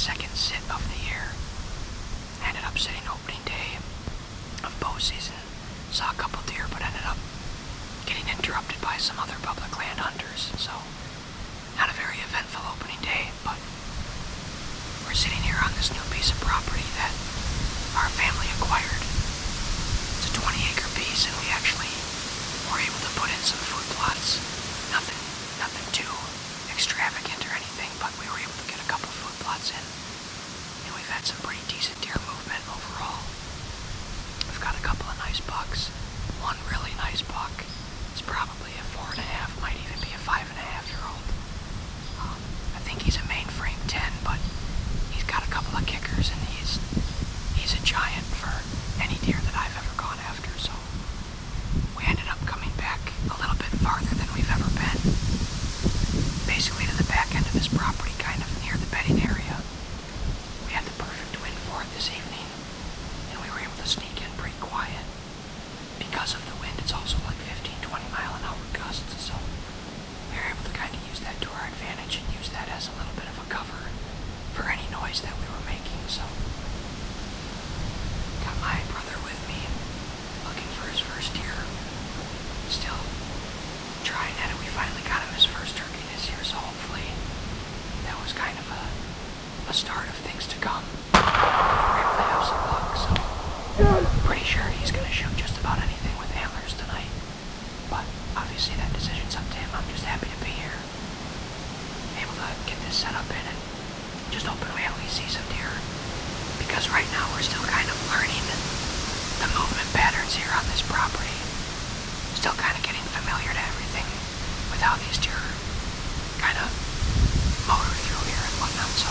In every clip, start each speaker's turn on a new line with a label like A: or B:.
A: second sit of the year. I ended up sitting opening day of bow season. Saw a couple deer, but ended up getting interrupted by some other public land hunters. So, not a very eventful opening day, but we're sitting here on this new piece of property that our family acquired. It's a 20-acre piece, and we actually were able to put in some food plots. Nothing too extravagant or anything, but we were able to get a couple food plots in, and we've had some pretty decent deer movement overall. We've got a couple of nice bucks. One really nice buck. It's probably a 4.5, might even be a 5.5-year-old. I think he's a mainframe 10, but he's got a couple of kickers, and he's a giant for any deer that I've ever gone after. So we ended up coming back a little bit farther than we've ever been, basically to the back end of this property, kind of near the bedding area. We had the perfect wind for it this evening, and we were able to sneak in pretty quiet. Because of the wind, it's also like 15-20 mile an hour gusts, so we were able to kind of use that to our advantage and use that as a little bit of a cover for any noise that we were making. So got my brother with me, looking for his first deer. Still trying at it. We finally got him his first turkey this year, so hopefully that was kind of a start of things to come. We're able to have some luck, so pretty sure he's going to shoot just about anything with antlers tonight. But obviously that decision's up to him. I'm just happy to be here, able to get this set up in and just hoping we at least see some deer. Because right now we're still kind of learning the movement patterns here on this property. Still kind of getting familiar to everything with how these deer kind of motor through here and whatnot. So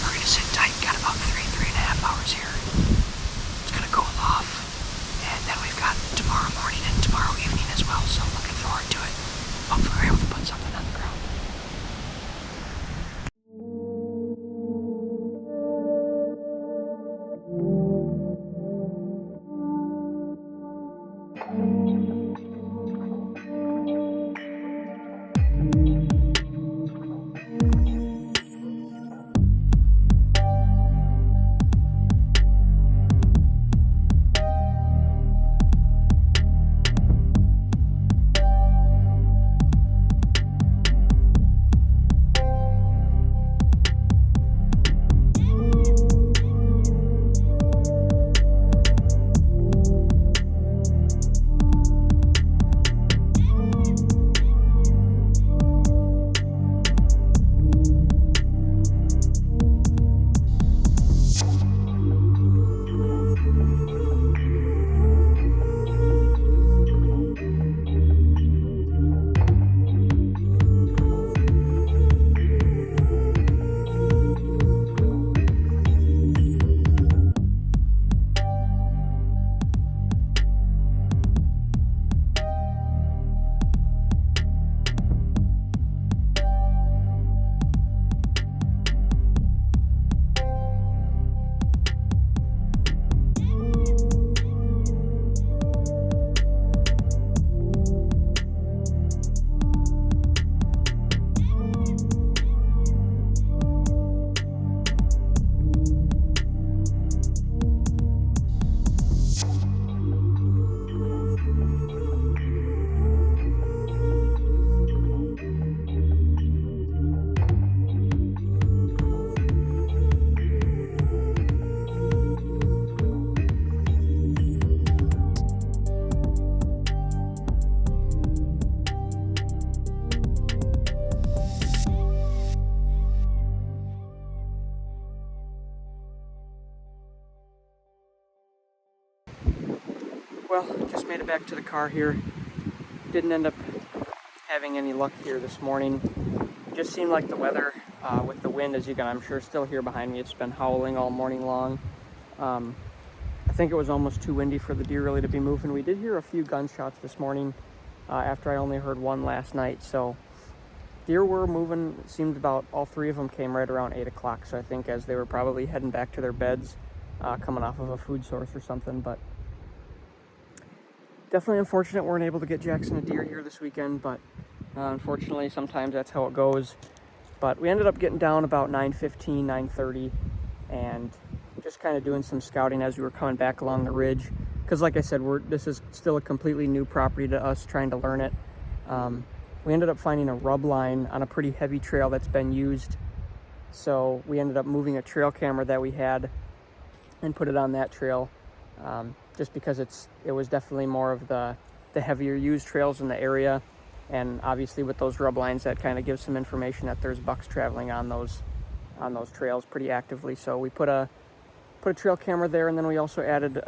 A: we're going to sit tight. Got about 3.5 hours here. It's going to cool off. And then we've got tomorrow morning and tomorrow evening as well. So looking forward to it. Hopefully we're able to put something on the ground. Well, just made it back to the car here. Didn't end up having any luck here this morning. It just seemed like the weather with the wind, as you can, I'm sure, still hear behind me. It's been howling all morning long. I think it was almost too windy for the deer really to be moving. We did hear a few gunshots this morning after I only heard one last night. So deer were moving. It seemed about all three of them came right around 8 o'clock. So I think as they were probably heading back to their beds, coming off of a food source or something. But definitely unfortunate we weren't able to get Jackson a deer here this weekend, but unfortunately sometimes that's how it goes.
B: But we ended up getting down about 9:15, 9:30, and just kind of doing some scouting as we were coming back along the ridge. Because like I said, this is still a completely new property to us, trying to learn it. We ended up finding a rub line on a pretty heavy trail that's been used. So we ended up moving a trail camera that we had and put it on that trail, just because it was definitely more of the heavier used trails in the area. And obviously with those rub lines, that kind of gives some information that there's bucks traveling on those trails pretty actively. So we put a trail camera there, and then we also added,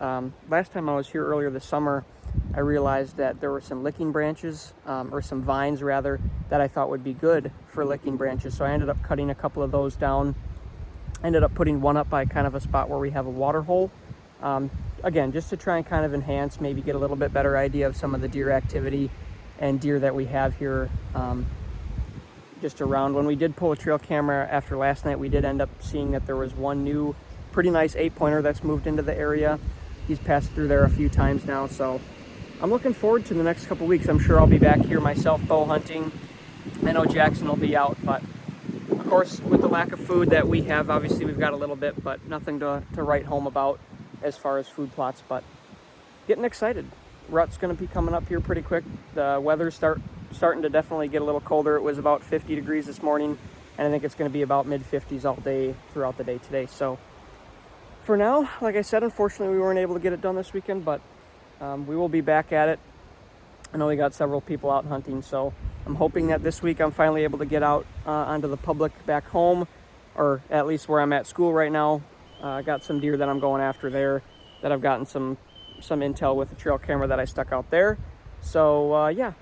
B: last time I was here earlier this summer, I realized that there were some licking branches, or some vines rather, that I thought would be good for licking branches. So I ended up cutting a couple of those down. Ended up putting one up by kind of a spot where we have a water hole. Again, just to try and kind of enhance, maybe get a little bit better idea of some of the deer activity and deer that we have here just around. When we did pull a trail camera after last night, we did end up seeing that there was one new pretty nice 8-pointer that's moved into the area. He's passed through there a few times now, so I'm looking forward to the next couple weeks. I'm sure I'll be back here myself bow hunting. I know Jackson will be out, but of course with the lack of food that we have, obviously we've got a little bit, but nothing to write home about as far as food plots. But getting excited. Rut's going to be coming up here pretty quick. The weather's starting to definitely get a little colder. It was about 50 degrees this morning, and I think it's going to be about mid-50s all day throughout the day today. So for now, like I said, unfortunately we weren't able to get it done this weekend, but we will be back at it. I know we got several people out hunting, so I'm hoping that this week I'm finally able to get out onto the public back home, or at least where I'm at school right now. I got some deer that I'm going after there that I've gotten some intel with the trail camera that I stuck out there. So yeah,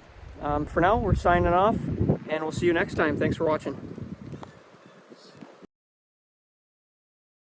B: for now we're signing off, and we'll see you next time. Thanks for watching.